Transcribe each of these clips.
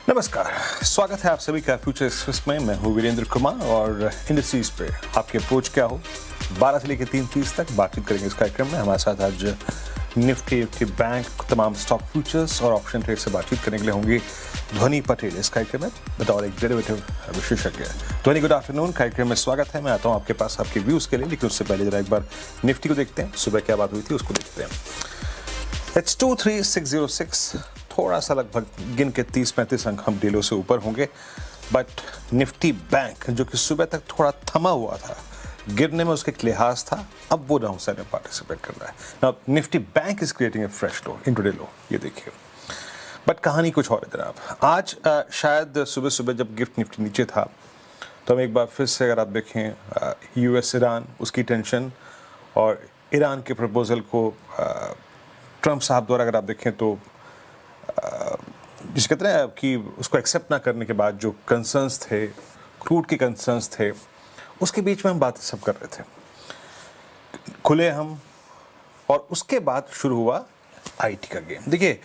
नमस्कार, स्वागत है आप सभी का फ्यूचर एक्सप्रेस में। मैं हूं वीरेंद्र कुमार और इंडस्ट्रीज पे आपकी अप्रोच क्या हो 12 से लेकर 3:30 तक बातचीत करेंगे इस कार्यक्रम में। हमारे साथ आज निफ्टी बैंक, तमाम स्टॉक फ्यूचर्स और ऑप्शन ट्रेड से बातचीत करने के लिए होंगी ध्वनि पटेल इस कार्यक्रम में बतौर एक डेरिवेटिव विशेषज्ञ। ध्वनि, गुड आफ्टरनून। कार्यक्रम में स्वागत है। मैं आता हूँ आपके पास आपके व्यूज़ के लिए, लेकिन उससे पहले जरा एक बार निफ्टी को देखते हैं। सुबह क्या बात हुई थी उसको देखते हैं। इट्स 23606, थोड़ा सा लगभग गिन के 30-35 अंक हम डीलों से ऊपर होंगे। बट निफ्टी बैंक जो कि सुबह तक थोड़ा थमा हुआ था, गिरने में उसके एक लिहाज था, अब वो डाउनसाइड में पार्टिसिपेट कर रहा है। Now Nifty bank is creating a fresh low, intraday low, ये देखिए। बट कहानी कुछ और है जनाब। आज शायद सुबह सुबह जब गिफ्ट निफ्टी नीचे था तो हम एक बार फिर से अगर आप देखें यूएस ईरान, उसकी टेंशन और ईरान के प्रपोजल को ट्रंप साहब द्वारा अगर आप देखें तो जिस कहते हैं कि उसको एक्सेप्ट ना करने के बाद जो कंसर्न्स थे, क्रूड के कंसर्न्स थे, उसके बीच में हम बात सब कर रहे थे, खुले हम। और उसके बाद शुरू हुआ आईटी का गेम। देखिए,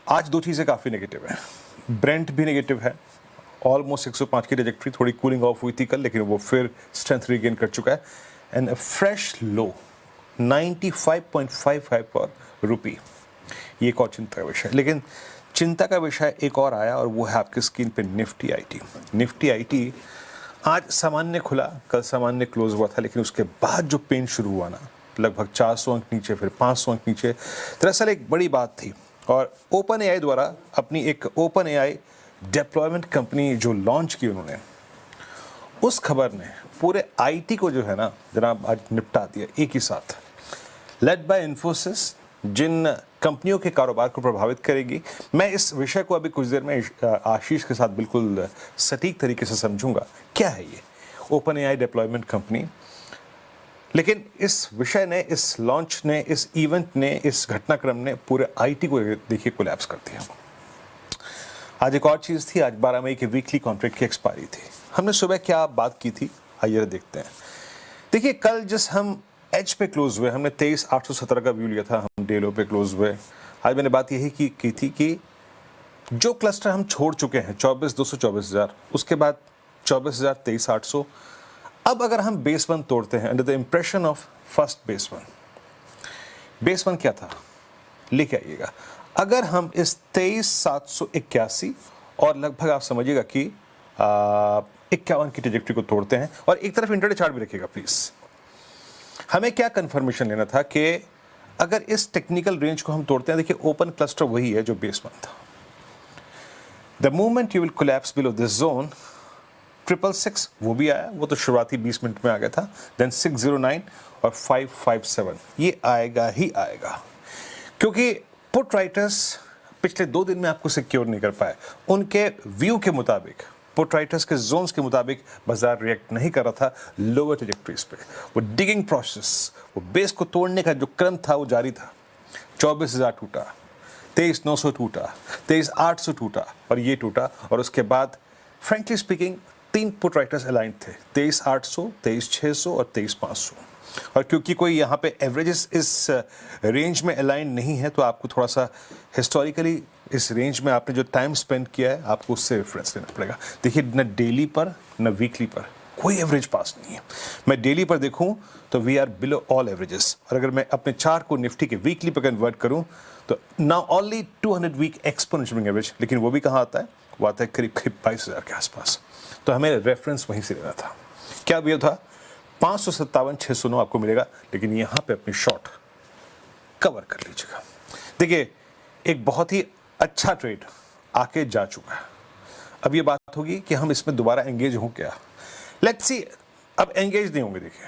आज दो चीज़ें काफ़ी नेगेटिव हैं। ब्रेंट भी नेगेटिव है, ऑलमोस्ट 105 की ट्रैजेक्टरी, थोड़ी कूलिंग ऑफ हुई थी कल, लेकिन वो फिर स्ट्रेंथ रीगेन कर चुका है। एंड अ फ्रेश लो 95.55 पर रुपी। ये एक और चिंता का विषय। लेकिन चिंता का विषय एक और आया और वो है आपकी स्क्रीन पे निफ्टी आईटी। निफ्टी आईटी आज सामान्य खुला, कल सामान्य क्लोज हुआ था, लेकिन उसके बाद जो पेन शुरू हुआ ना, लगभग 400 अंक नीचे, फिर 500 अंक नीचे। दरअसल एक बड़ी बात थी और ओपन एआई द्वारा अपनी एक ओपन एआई डिप्लॉयमेंट कंपनी जो लॉन्च की उन्होंने, उस खबर ने पूरे आईटी को जो है ना जनाब आज निपटा दिया एक ही साथ। लेड बाय इन्फोसिस, जिन कंपनियों के कारोबार को प्रभावित करेगी। मैं इस विषय को अभी कुछ देर में आशीष के साथ बिल्कुल सटीक तरीके से समझूंगा क्या है ये ओपन एआई डिप्लॉयमेंट कंपनी। लेकिन इस विषय ने, इस लॉन्च ने, इस इवेंट ने, इस घटनाक्रम ने पूरे आईटी को देखिए कोलैप्स कर दिया। आज एक और चीज़ थी, आज 12 मई के वीकली कॉन्ट्रैक्ट की एक्सपायरी थी। हमने सुबह क्या बात की थी, आइए देखते हैं। देखिए, कल जिस हम एच पे क्लोज हुए, हमने 23,817 का व्यू लिया था, हम डेलो पे क्लोज हुए। आज मैंने बात यही की थी कि जो क्लस्टर हम छोड़ चुके हैं 24,200, 24,000, उसके बाद 24,000, 23,800। अब अगर हम बेस वन तोड़ते हैं under the impression of first base one, base one क्या था लेके आइएगा। अगर हम इस 23,781 और लगभग आप समझिएगा कि 51 की ट्रैजेक्टरी को तोड़ते हैं, और एक तरफ इंट्राडे चार्ट भी रखिएगा प्लीज। हमें क्या कंफर्मेशन लेना था कि अगर इस टेक्निकल रेंज को हम तोड़ते हैं, देखिए ओपन क्लस्टर वही है जो बेस वन था। The movement you will collapse below this zone 666, वो भी आया, वो तो शुरुआती 20 मिनट में आ गया था। देन 609 और 557, ये आएगा ही आएगा, क्योंकि पुट राइटर्स पिछले 2 दिन में आपको सिक्योर नहीं कर पाए। उनके व्यू के मुताबिक, पुट राइटर्स के जोन्स के मुताबिक बाजार रिएक्ट नहीं कर रहा था लोअर ट्रैजेक्टरीज पे। वो डिगिंग प्रोसेस, वो बेस को तोड़ने का जो क्रम था वो जारी था। 24,000 टूटा, 23,900 टूटा, 23,800 टूटा और ये टूटा। और उसके बाद frankly speaking 3 put writers aligned थे, 23,800, 23,600 और 23,500। और क्योंकि कोई यहाँ पे एवरेजेस इस रेंज में अलाइन नहीं है, तो आपको थोड़ा सा हिस्टोरिकली इस रेंज में आपने जो टाइम स्पेंड किया है, आपको उससे रेफरेंस लेना पड़ेगा। देखिए, न डेली पर न वीकली पर कोई एवरेज पास नहीं है। मैं डेली पर देखूं तो we are below all averages, और अगर मैं अपने चार्ट को निफ्टी के वीकली पर कन्वर्ट करूं तो now only 200 week exponential average, लेकिन वो भी कहाँ आता है, वो आता है करीब 22,000 के आसपास। तो हमें रेफरेंस वहीं से लेना था। क्या व्यू था, 557, 609 आपको मिलेगा, लेकिन यहाँ पे अपनी शॉर्ट कवर कर लीजिएगा। देखिए, एक बहुत ही अच्छा ट्रेड आके जा चुका है। अब ये बात होगी कि हम इसमें दोबारा एंगेज हों क्या। लेट्स सी, अब एंगेज नहीं होंगे। देखिए,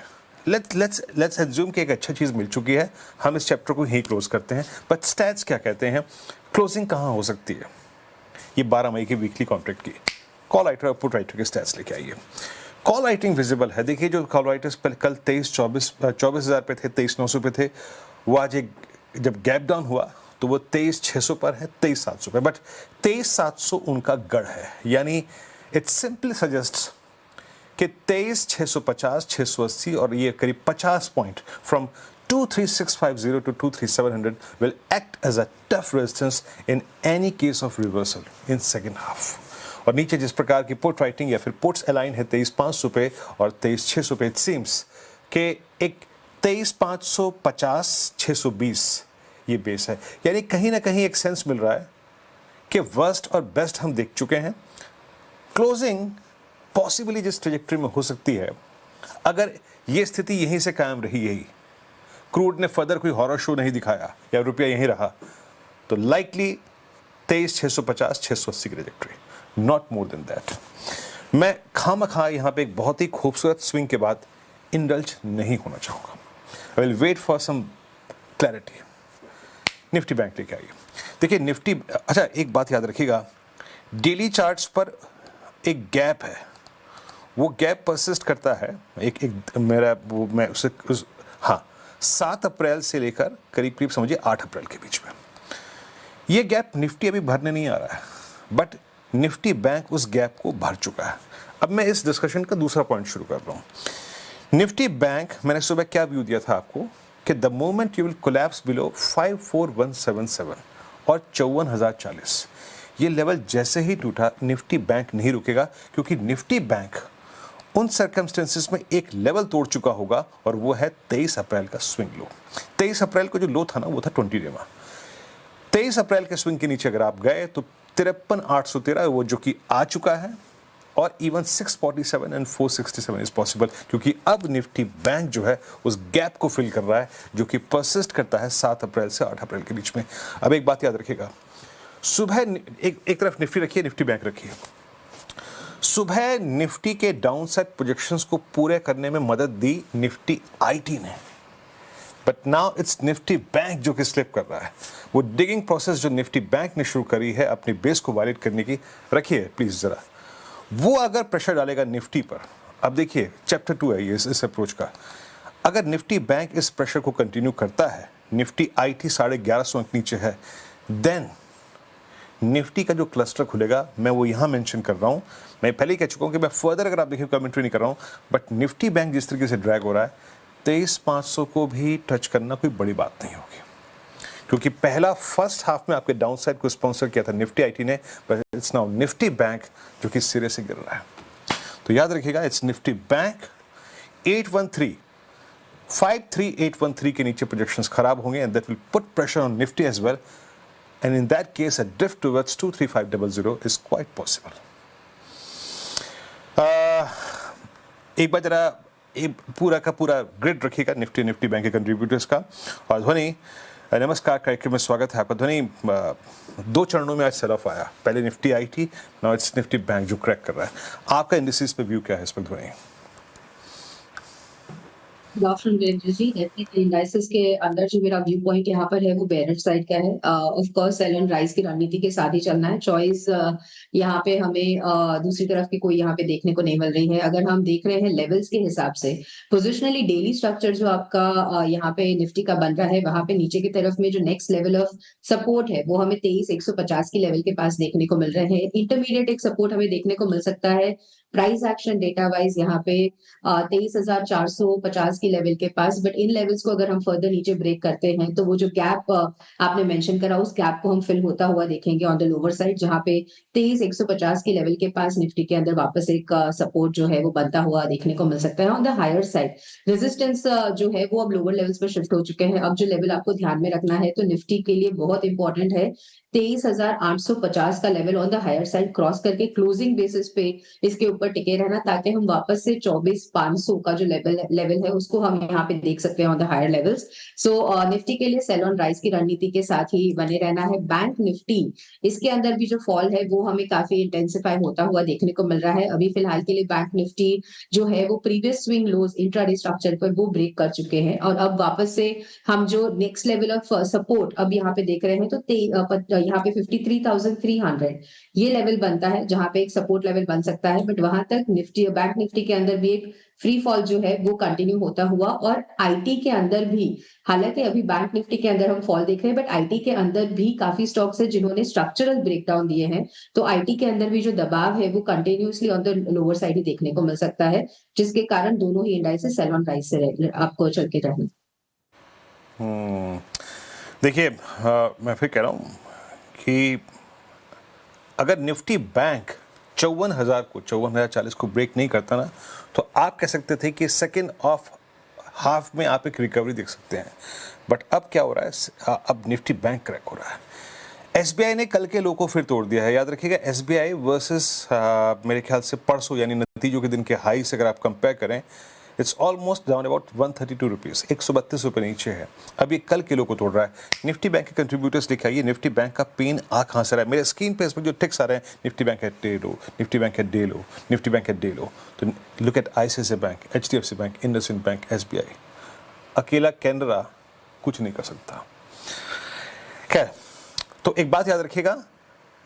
लेट्स एज्यूम कि एक अच्छा चीज़ मिल चुकी है, हम इस चैप्टर को यहीं क्लोज करते हैं। बट स्टैट्स क्या कहते हैं, क्लोजिंग कहाँ हो सकती है। ये 12 मई की वीकली कॉन्ट्रैक्ट की कॉल राइटर और पुट राइटर के स्टैट्स लेके आइए। कॉल राइटिंग विजिबल है। देखिए, जो कॉल राइटर्स कल 24,000 पे थे, 23,900 पे थे, वो आज एक जब गैप डाउन हुआ तो वो 23,600 पर है, 23,700 पर। बट 23,700 उनका गढ़ है, यानी इट सिंपली सजेस्ट कि 23,650, 680 और ये करीब 50 point from 23650 to 23700 will act as a tough resistance in any case of reversal in second half. और नीचे जिस प्रकार की पुट राइटिंग या फिर पुट्स अलाइन है 23,500 पे और 23,600 पे, इट सीम्स कि एक 23,550 620 ये बेस है, यानी कहीं ना कहीं एक सेंस मिल रहा है कि वर्स्ट और बेस्ट हम देख चुके हैं। क्लोजिंग पॉसिबली जिस ट्रेजेक्टरी में हो सकती है, अगर ये स्थिति यहीं से कायम रही, यही क्रूड ने फर्दर कोई हॉरर शो नहीं दिखाया या रुपया यहीं रहा, तो लाइकली 23,650 680 की trajectory, not more than that. मैं खामखा यहाँ पे एक बहुत ही खूबसूरत स्विंग के बाद इंडल्ज नहीं होना चाहूँगा। I will wait for some clarity. Nifty bank लेके आइए। देखिए निफ्टी, अच्छा एक बात याद रखिएगा, डेली चार्ट्स पर एक गैप है, वो गैप परसिस्ट करता है। एक मेरा वो मैं उस हाँ 7 अप्रैल से लेकर करीब करीब समझिए 8 अप्रैल के बीच में ये गैप निफ्टी अभी भरने नहीं आ रहा है, बट निफ्टी बैंक उस गैप को भर चुका है। अब मैं इस डिस्कशन का दूसरा पॉइंट शुरू कर रहा हूँ। निफ्टी बैंक, मैंने सुबह क्या व्यू दिया था आपको कि the moment you will collapse below 54177 और 54,040, ये लेवल जैसे ही टूटा निफ्टी बैंक नहीं रुकेगा, क्योंकि निफ्टी बैंक उन सर्कमस्टेंसेस में एक लेवल तोड़ चुका होगा और वो है 23 अप्रैल का स्विंग लो। 23 अप्रैल को जो लो था ना, वो था 20 डे में। 23 अप्रैल के स्विंग के नीचे अगर आप गए तो 53,813 वो जो कि आ चुका है, और इवन 647 एंड 467 इज पॉसिबल, क्योंकि अब निफ्टी बैंक जो है उस गैप को फिल कर रहा है जो कि परसिस्ट करता है 7 अप्रैल से 8 अप्रैल के बीच में। अब एक बात याद रखिएगा, सुबह एक तरफ निफ्टी रखिए, निफ्टी बैंक रखिए। सुबह निफ्टी के डाउनसाइड प्रोजेक्शंस को पूरे करने में मदद दी निफ्टी आईटी ने, but now it's Nifty bank जो कि स्लिप कर रहा है। वो डिगिंग प्रोसेस जो निफ्टी बैंक ने शुरू करी है अपनी बेस को वैलिड करने की, रखिए प्लीज जरा, वो अगर प्रेशर डालेगा निफ्टी पर, अब देखिए चैप्टर 2 है ये इस अप्रोच का, अगर निफ्टी बैंक इस प्रेशर को कंटिन्यू करता है, निफ्टी आईटी 1150 अंक नीचे है, देन निफ्टी का जो क्लस्टर खुलेगा, मैं वो यहाँ मेंशन कर रहा हूँ। मैं पहले ही कह चुका हूँ कि मैं फर्दर अगर आप देखिए कमेंट्री नहीं कर रहा हूँ, बट निफ्टी बैंक जिस तरीके से ड्रैग हो रहा है, 23,500 को भी टच करना कोई बड़ी बात नहीं होगी, क्योंकि पहला फर्स्ट हाफ में आपके डाउनसाइड को स्पॉन्सर किया था निफ्टी आईटी ने, but it's now Nifty bank जो कि सिरे से गिर रहा है। तो याद रखिएगा, इट्स निफ्टी बैंक 53813 के नीचे प्रोजेक्शंस खराब होंगे, and that will put pressure on Nifty as well, and in that case a drift towards 23500 is quite possible. एक बार जरा पूरा का पूरा ग्रिड रखिएगा निफ्टी बैंक के कंट्रीब्यूटर्स का। और ध्वनि, नमस्कार कार्यक्रम में स्वागत है आपका। ध्वनि, 2 चरणों में आज सेल ऑफ आया, पहले Nifty IT, now it's Nifty bank जो क्रैक कर रहा है। आपका इंडिसेस पे व्यू क्या है इस पर ध्वनि? Good afternoon Virendra ji. Definitely indices के अंदर जो मेरा व्यू पॉइंट यहाँ पर है वो बेयरिश साइड का है। Of course sell and rise की रणनीति के साथ ही चलना है। चॉइस यहाँ पे हमें दूसरी तरफ की कोई यहाँ पे देखने को नहीं मिल रही है। अगर हम देख रहे हैं लेवल्स के हिसाब से, पोजिशनली डेली स्ट्रक्चर जो आपका यहाँ पे निफ्टी का बन रहा है, वहां पे नीचे की तरफ में जो नेक्स्ट लेवल ऑफ सपोर्ट है वो हमें 23,150 की लेवल के पास देखने को मिल रहे हैं। इंटरमीडिएट एक सपोर्ट हमें देखने को मिल सकता है प्राइस एक्शन डेटा वाइज यहाँ पे 23,450 की लेवल के पास। बट इन लेवल्स को अगर हम फर्दर नीचे ब्रेक करते हैं तो वो जो गैप आपने मेंशन करा, उस गैप को हम फिल होता हुआ देखेंगे ऑन द लोअर साइड, जहाँ पे 23,150 की लेवल के पास निफ्टी के अंदर वापस एक सपोर्ट जो है वो बनता हुआ देखने को मिल सकता है। On the higher side resistance जो है वो अब लोअर लेवल्स पर शिफ्ट हो चुके हैं। अब जो लेवल आपको ध्यान में रखना है तो निफ्टी के लिए बहुत इंपॉर्टेंट है 23,850 का level on the higher side cross करके क्लोजिंग बेसिस पे इसके ऊपर टिके रहना, ताकि हम वापस से 24,500 का जो लेवल है उसको हम यहाँ पे देख सकते हैं on the higher levels. So Nifty के लिए सेल ऑन राइज की रणनीति के साथ ही बने रहना है। बैंक निफ्टी, इसके अंदर भी जो फॉल है वो हमें काफी इंटेंसिफाई होता हुआ देखने को मिल रहा है। अभी फिलहाल के लिए बैंक निफ्टी जो है वो प्रीवियस स्विंग लोज इंट्राडे स्ट्रक्चर पर वो ब्रेक कर चुके हैं, और अब वापस से हम जो नेक्स्ट लेवल ऑफ सपोर्ट अब यहाँ पे देख रहे हैं तो यहाँ पे 53,300 ये लेवल बनता है जहां पे एक सपोर्ट लेवल बन सकता है। बट वहां तक निफ्टी, बैंक निफ्टी के अंदर भी एक फ्री फॉल जो है वो कंटिन्यू होता हुआ, और आईटी के अंदर भी, हालांकि अभी बैंक निफ्टी के अंदर हम फॉल देख रहे हैं, बट आईटी के अंदर भी काफी स्टॉक्स है जिन्होंने स्ट्रक्चरल ब्रेकडाउन दिए हैं। तो आईटी के अंदर भी जो दबाव है वो continuously on the lower side ही देखने को मिल सकता है, जिसके कारण दोनों ही इंडाइसेस सेल ऑन राइज से आपको चल के रहना। देखिए, मैं फिर कह रहा हूँ कि अगर निफ्टी बैंक 54,040 को ब्रेक नहीं करता ना, तो आप कह सकते थे कि सेकेंड ऑफ हाफ में आप एक रिकवरी देख सकते हैं। बट अब क्या हो रहा है, अब निफ्टी बैंक क्रैक हो रहा है। एसबीआई ने कल के लो को फिर तोड़ दिया है। याद रखिएगा, एसबीआई वर्सेस मेरे ख्याल से परसों यानी नतीजों के दिन के हाई से अगर आप कंपेयर करें, it's almost down about 132 rupees, 132 रुपये नीचे है। अब ये कल के लो को तोड़ रहा है। निफ्टी बैंक के कंट्रीब्यूटर्स लिखा है, निफ्टी बैंक का पेन आ कहाँ से रहा है। मेरे स्क्रीन पे इसमें जो टिक्स आ रहे हैं, Nifty bank at day low, Nifty bank at day low, Nifty bank at day low. तो look at ICICI bank, HDFC bank, IndusInd bank, SBI. अकेला कैनरा कुछ नहीं कर सकता। खैर, तो एक बात याद रखिएगा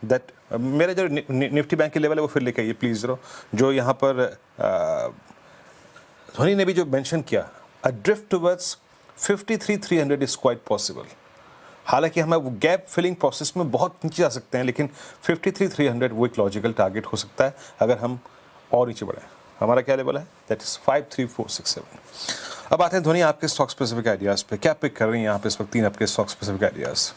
दैट मेरे जो निफ्टी बैंक के लेवल है वो फिर लेके आइए प्लीज़ ज़रा। जो यहाँ पर धोनी ने भी जो मेंशन किया, अ drift towards 53,300 is quite possible. हालांकि हम वो गैप फिलिंग प्रोसेस में बहुत नीचे जा सकते हैं, लेकिन 53,300 वो एक लॉजिकल टारगेट हो सकता है अगर हम और नीचे बढ़ें। हमारा क्या लेवल है, दैट इज 53,467। अब आते हैं धोनी आपके स्टॉक स्पेसिफिक आइडियाज़ पे। क्या पिक कर रही हैं यहाँ पे इस वक्त 3 आपके स्टॉक स्पेसिफिक आइडियाज़?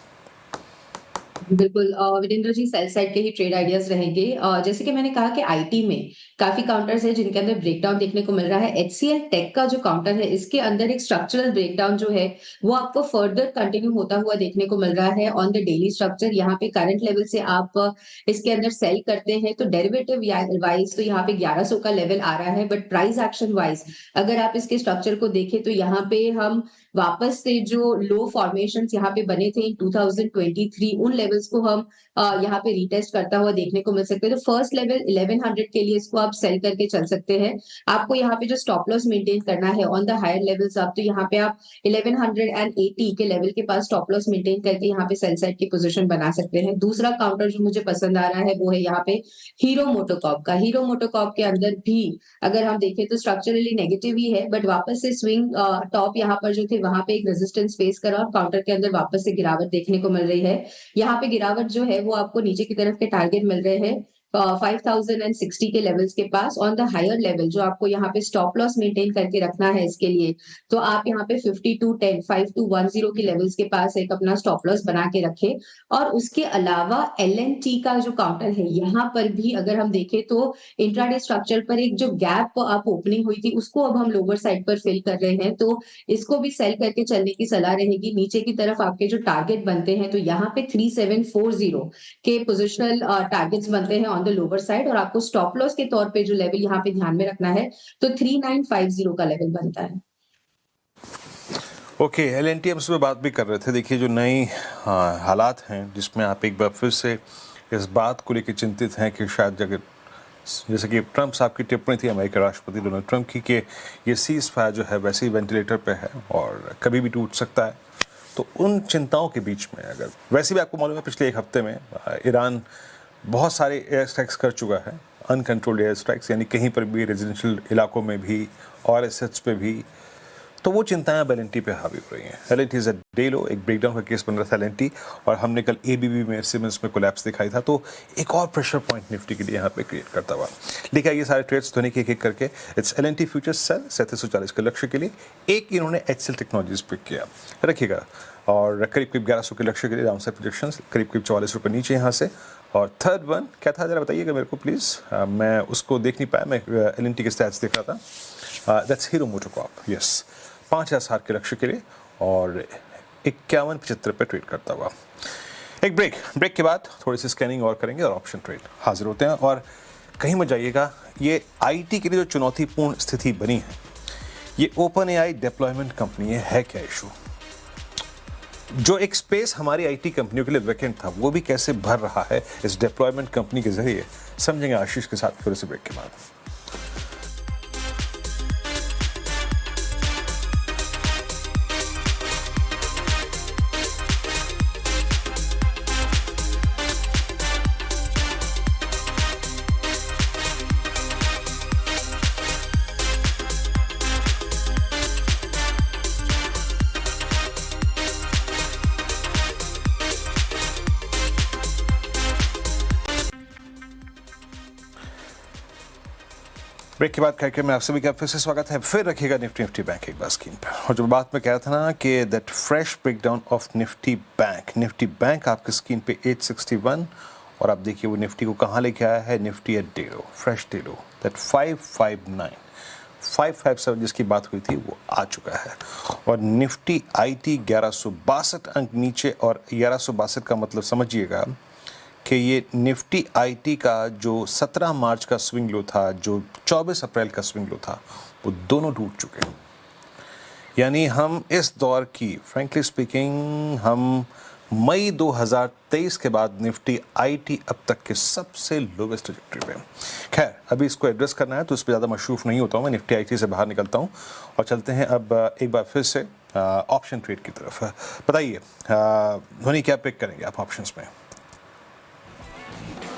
बिल्कुल वीरेंद्र जी, सेल साइड के ही ट्रेड आइडियाज रहेंगे। जैसे कि मैंने कहा कि आईटी में काफी काउंटर्स है जिनके अंदर ब्रेकडाउन देखने को मिल रहा है। एचसीएल टेक का जो काउंटर है, इसके अंदर एक स्ट्रक्चरल ब्रेकडाउन जो है वो आपको फर्दर कंटिन्यू होता हुआ देखने को मिल रहा है ऑन द डेली स्ट्रक्चर। यहाँ पे करंट लेवल से आप इसके अंदर सेल करते हैं तो डेरिवेटिव वाइज तो यहाँ पे 1100 का लेवल आ रहा है, बट प्राइस एक्शन वाइज अगर आप इसके स्ट्रक्चर को देखें तो यहाँ पे हम वापस से जो लो फॉर्मेशंस यहाँ पे बने थे इन 2023, उन लेवल्स को हम यहाँ पे रिटेस्ट करता हुआ देखने को मिल सकते हैं। तो फर्स्ट लेवल 1100 के लिए इसको आप सेल करके चल सकते हैं। आपको यहाँ पे जो स्टॉप लॉस मेंटेन करना है ऑन द हायर लेवल्स आप, तो यहाँ पे आप 1180 के लेवल के पास स्टॉप लॉस मेंटेन करके यहाँ पे सेल साइड की पोजीशन बना सकते हैं। दूसरा काउंटर जो मुझे पसंद आ रहा है वो है यहाँ पे हीरो मोटोकॉर्प का। हीरो मोटोकॉर्प के अंदर भी अगर हम देखें तो स्ट्रक्चरली नेगेटिव ही है, बट वापस से स्विंग टॉप यहाँ पर जो थे वहां पे एक रेजिस्टेंस फेस करा और काउंटर के अंदर वापस से गिरावट देखने को मिल रही है। यहाँ पे गिरावट जो है वो आपको नीचे की तरफ के टारगेट मिल रहे हैं 5060 के लेवल्स के पास ऑन द हायर लेवल। जो आपको यहाँ पे स्टॉप लॉस मेंटेन करके रखना है इसके लिए, तो आप यहाँ पे 5210 5210 के लेवल्स के पास एक अपना स्टॉप लॉस बना के रखे। और उसके अलावा एलएनटी का जो काउंटर है, यहाँ पर भी अगर हम देखें तो इंट्राडे स्ट्रक्चर पर एक जो गैप आप ओपनिंग हुई थी उसको अब हम लोअर साइड पर फिल कर रहे हैं, तो इसको भी सेल करके चलने की सलाह रहेगी। नीचे की तरफ आपके जो टारगेट बनते हैं तो यहाँ पे 3740 के पोजिशनल टारगेट्स बनते हैं ऑन द लोअर साइड, और आपको स्टॉप लॉस के तौर पे जो लेवल यहाँ पे ध्यान में रखना है तो 3950 का लेवल बनता है। ओके, एलएनटी हम सुबह बात भी कर रहे थे। देखिए, जो नई हालात हैं जिसमें आप एक बार फिर से इस बात को लेकर चिंतित हैं कि शायद अगर जैसे कि ट्रंप साहब की टिप्पणी थी अमेरिकी राष्ट्रपति डोनाल्ड ट्रंप की कि ये सीज फायर जो है वैसे ही वेंटिलेटर पे है और कभी भी टूट सकता है। तो उन चिंताओं के बीच में अगर वैसे भी आपको मालूम है पिछले एक हफ्ते में ईरान बहुत सारे एयर स्ट्राइक्स कर चुका है, अनकंट्रोल्ड एयर स्ट्राइक्स, यानी कहीं पर भी रेजिडेंशियल इलाकों में भी और एसेट्स पे भी। तो वो चिंताएं अब एलएनटी पे हावी हो रही हैं। L and T is a day low, एक ब्रेकडाउन का केस बन रहा था एलएनटी, और हमने कल एबीबी में सिमेंस में कोलैप्स दिखाई था, तो एक और प्रेशर पॉइंट निफ्टी के लिए यहाँ पे क्रिएट करता हुआ। लेकिन ये सारे ट्रेड्स धोने के एक करके इट्स एलएनटी फ्यूचर्स सेल 3740 के लक्ष्य के लिए। एक इन्होंने एचसीएल टेक्नोलॉजीज पिक किया, रखिएगा, और करीब करीब 1100 के लक्ष्य के लिए डाउन साइड प्रोजेक्शन करीब करीब 44 रुपये नीचे यहाँ से। और थर्ड वन क्या था जरा बताइएगा मेरे को प्लीज़, मैं उसको देख नहीं पाया, मैं एलएनटी के स्टैट्स देख रहा था। दैट्स हीरो मोटोकॉर्प, यस, 5000 के लक्ष्य के लिए और 5175 पे ट्रेड करता हुआ। एक ब्रेक के बाद थोड़ी सी स्कैनिंग और करेंगे और ऑप्शन ट्रेड हाजिर होते हैं। और कहीं मत जाइएगा, ये आईटी के लिए जो चुनौतीपूर्ण स्थिति बनी है, ये ओपन एआई डिप्लॉयमेंट कंपनी है क्या इशू? जो एक स्पेस हमारी आईटी कंपनियों के लिए वैकेंट था वो भी कैसे भर रहा है इस डिप्लॉयमेंट कंपनी के जरिए, समझेंगे आशीष के साथ थोड़े से ब्रेक के बाद। ब्रेक की बात करके मैं आप सभी का फिर से स्वागत है। फिर रखिएगा निफ्टी बैंक एक बार स्क्रीन पर। और जो बात मैं कह रहा था ना कि that fresh breakdown of Nifty bank आपकी स्क्रीन पे 861 और आप देखिए वो निफ्टी को कहाँ लेके आया है। Nifty eight Delo, fresh Delo that 557 जिसकी बात हुई थी वो आ चुका है। और निफ्टी आईटी 1162 अंक नीचे, और 1162 का मतलब समझिएगा कि ये निफ्टी आईटी का जो 17 मार्च का स्विंग लो था, जो 24 अप्रैल का स्विंग लो था, वो दोनों टूट चुके हैं। यानी हम इस दौर की फ्रैंकली स्पीकिंग हम मई 2023 के बाद निफ्टी आईटी अब तक के सबसे लोवेस्ट ट्रैजेक्टरी पे। खैर अभी इसको एड्रेस करना है तो इस पर ज़्यादा मशरूफ नहीं होता हूँ, मैं निफ्टी आईटी से बाहर निकलता हूँ और चलते हैं अब एक बार फिर से ऑप्शन ट्रेड की तरफ। बताइए धोनी, क्या पिक करेंगे आप ऑप्शंस में?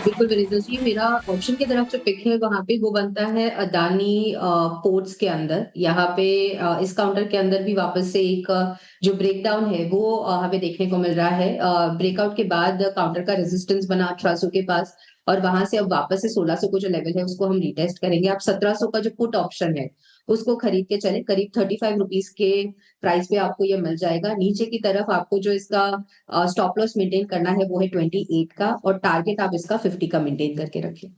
बिल्कुल वीरेंद्र जी, मेरा ऑप्शन की तरफ जो पिक है वहां पे वो बनता है अदानी पोर्ट्स के अंदर। यहाँ पे इस काउंटर के अंदर भी वापस से एक जो ब्रेकडाउन है वो हमें देखने को मिल रहा है। ब्रेकआउट के बाद काउंटर का रेजिस्टेंस बना 1800 के पास, और वहां से अब वापस से 1600 को जो लेवल है उसको हम रीटेस्ट करेंगे। आप 1700 का जो पुट ऑप्शन है उसको खरीद के चले, करीब 35 रुपीज के प्राइस पे आपको ये मिल जाएगा। नीचे की तरफ आपको जो इसका स्टॉप लॉस मेंटेन करना है वो है 28 का, और टारगेट आप इसका 50 का मेंटेन करके रखिए।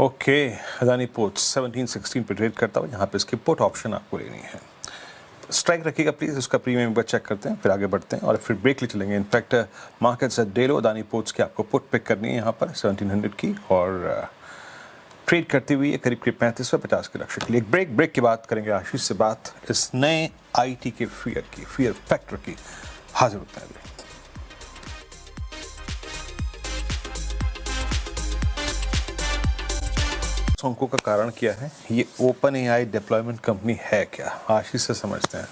ओके, अदानी पोर्ट्स 1716 पे ट्रेड करता हूँ। यहाँ पे इसकी पुट ऑप्शन आपको लेनी है। स्ट्राइक रखिएगा प्लीज़, उसका प्रीमियम एक बार चेक करते हैं, फिर आगे बढ़ते हैं और फिर ब्रेक ले चलेंगे। इनफैक्ट मार्केट्स एट डेलो अदानी पोर्ट्स की आपको पुट पिक करनी है यहाँ पर 1700 की, और ट्रेड करती हुई है करीब 3550 के लक्ष्य के लिए। एक ब्रेक की बात करेंगे आशीष से बात इस नए आईटी के फियर फैक्टर की। हाजिर होते हैं। अंकों का कारण क्या है? ये ओपन एआई डिप्लॉयमेंट कंपनी है क्या? आशीष से समझते हैं।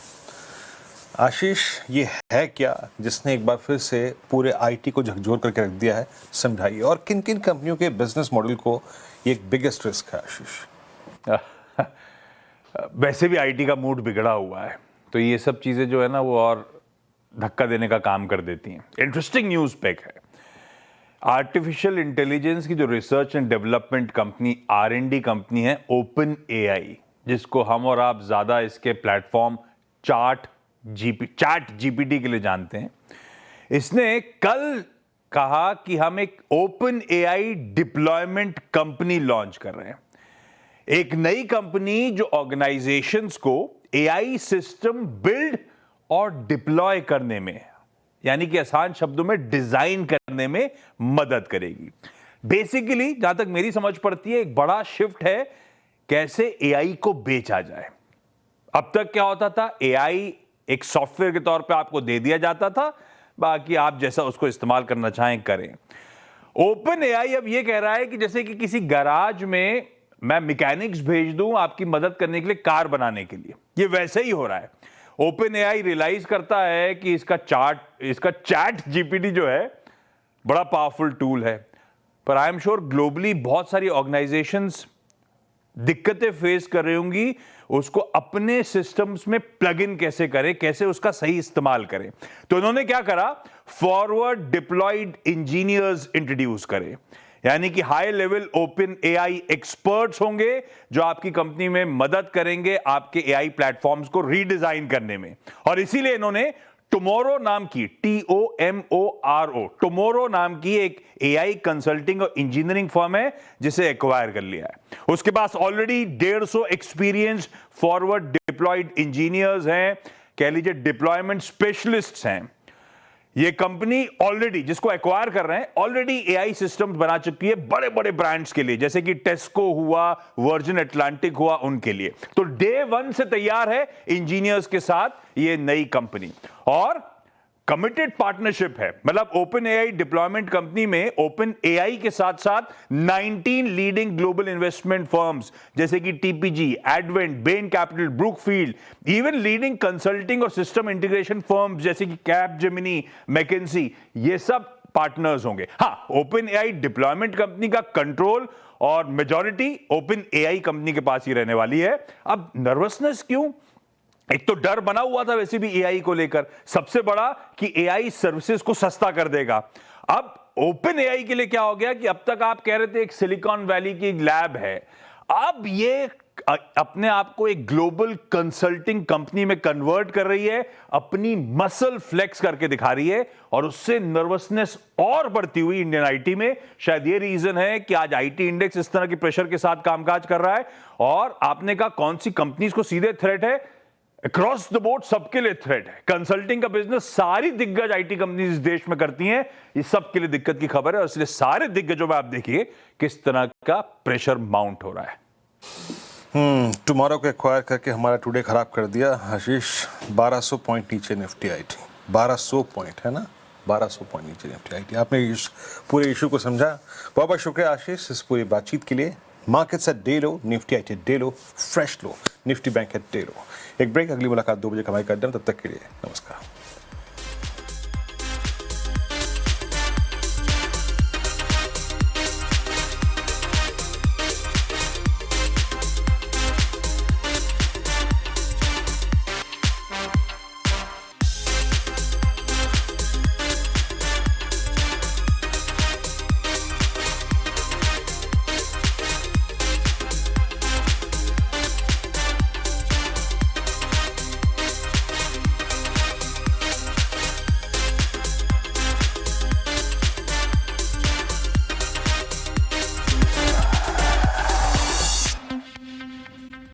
आशीष, ये है क्या जिसने एक बार फिर से पूरे आईटी को झकझोर करके रख दिया है? समझाइए। और किन किन कंपनियों के बिजनेस मॉडल को ये एक बिगेस्ट रिस्क है आशीष? वैसे भी आईटी का मूड बिगड़ा हुआ है, तो ये सब चीजें जो है ना वो और धक्का देने का काम कर देती हैं। इंटरेस्टिंग न्यूज पैक है। आर्टिफिशियल इंटेलिजेंस की जो research and development company R&D company है ओपन एआई, जिसको हम और आप ज्यादा इसके प्लेटफॉर्म चैट जीपीटी के लिए जानते हैं, इसने कल कहा कि हम एक open AI deployment company launch कर रहे हैं। एक नई कंपनी जो ऑर्गेनाइजेशंस को एआई सिस्टम बिल्ड और डिप्लॉय करने में, यानी कि आसान शब्दों में डिजाइन करने में मदद करेगी। बेसिकली जहां तक मेरी समझ पड़ती है, एक बड़ा शिफ्ट है कैसे एआई को बेचा जाए। अब तक क्या होता था, एआई एक सॉफ्टवेयर के तौर पे आपको दे दिया जाता था, बाकी आप जैसा उसको इस्तेमाल करना चाहें करें। ओपन एआई अब यह कह रहा है कि जैसे कि किसी गैराज में मैं मैकेनिक्स भेज दूं आपकी मदद करने के लिए कार बनाने के लिए, ये वैसे ही हो रहा है। ओपन एआई रियलाइज करता है कि इसका चैट जीपीटी जो है बड़ा पावरफुल टूल है, पर आई एम श्योर ग्लोबली बहुत सारी ऑर्गेनाइजेशंस दिक्कतें फेस कर रही होंगी उसको अपने सिस्टम्स में प्लग इन कैसे करें, कैसे उसका सही इस्तेमाल करें। तो उन्होंने क्या करा, फॉरवर्ड डिप्लॉयड इंजीनियर्स इंट्रोड्यूस करे, यानी कि high level open AI experts होंगे जो आपकी कंपनी में मदद करेंगे आपके एआई प्लेटफॉर्म्स को रीडिजाइन करने में। और इसीलिए इन्होंने टुमारो नाम की TOMORO टुमारो नाम की एक एआई कंसल्टिंग और इंजीनियरिंग फर्म है जिसे एक्वायर कर लिया है। उसके पास already 150 experience forward deployed engineers हैं, कह लीजिए डिप्लॉयमेंट स्पेशलिस्ट्स हैं। ये कंपनी ऑलरेडी जिसको एक्वायर कर रहे हैं ऑलरेडी एआई सिस्टम्स बना चुकी है बड़े बड़े ब्रांड्स के लिए, जैसे कि टेस्को हुआ, वर्जिन अटलांटिक हुआ, उनके लिए। तो डे 1 से तैयार है इंजीनियर्स के साथ ये नई कंपनी, और कमिटेड पार्टनरशिप है। मतलब ओपन एआई डिप्लॉयमेंट कंपनी में ओपन एआई के साथ साथ 19 लीडिंग ग्लोबल इन्वेस्टमेंट फर्म्स जैसे कि TPG, advent, Ben capital, Brookfield, even leading consulting और सिस्टम इंटीग्रेशन फर्म्स जैसे कि कैपजेमिनी, मैकेंजी, ये सब पार्टनर्स होंगे। हाँ, ओपन एआई डिप्लॉयमेंट कंपनी का कंट्रोल और मेजॉरिटी ओपन एआई कंपनी के पास ही रहने वाली है। अब नर्वसनेस क्यों? एक तो डर बना हुआ था वैसे भी एआई को लेकर, सबसे बड़ा कि एआई सर्विसेज को सस्ता कर देगा। अब ओपन एआई के लिए क्या हो गया कि अब तक आप कह रहे थे एक सिलिकॉन वैली की लैब है, अब ये अपने आप को एक ग्लोबल कंसल्टिंग कंपनी में कन्वर्ट कर रही है, अपनी मसल फ्लेक्स करके दिखा रही है, और उससे नर्वसनेस और बढ़ती हुई इंडियन आईटी में। शायद ये रीजन है कि आज आईटी इंडेक्स इस तरह की प्रेशर के साथ कामकाज कर रहा है। और आपने कहा कौन सी कंपनीज को सीधे थ्रेट है? अक्रॉस द बोर्ड सबके लिए थ्रेट है। कंसल्टिंग का बिजनेस सारी दिग्गज आईटी कंपनीज इस देश में करती हैं, ये सबके लिए दिक्कत की खबर है। और इसलिए सारे दिग्गजों में आप देखिए किस तरह का प्रेशर माउंट हो रहा है। टुमारो को एक्वायर करके हमारा टुडे खराब कर दिया आशीष। 1200 पॉइंट नीचे निफ्टी आईटी, 1200 पॉइंट है ना, 1200 पॉइंट नीचे निफ्टी आईटी। आपने इस पूरे इशू को समझा, बहुत बहुत शुक्रिया आशीष इस पूरी बातचीत के लिए। Markets at day low, Nifty IT day low, fresh low, Nifty bank at day low. एक ब्रेक, अगली मुलाकात 2 बजे कमाई कर दें, तब तक के लिए नमस्कार।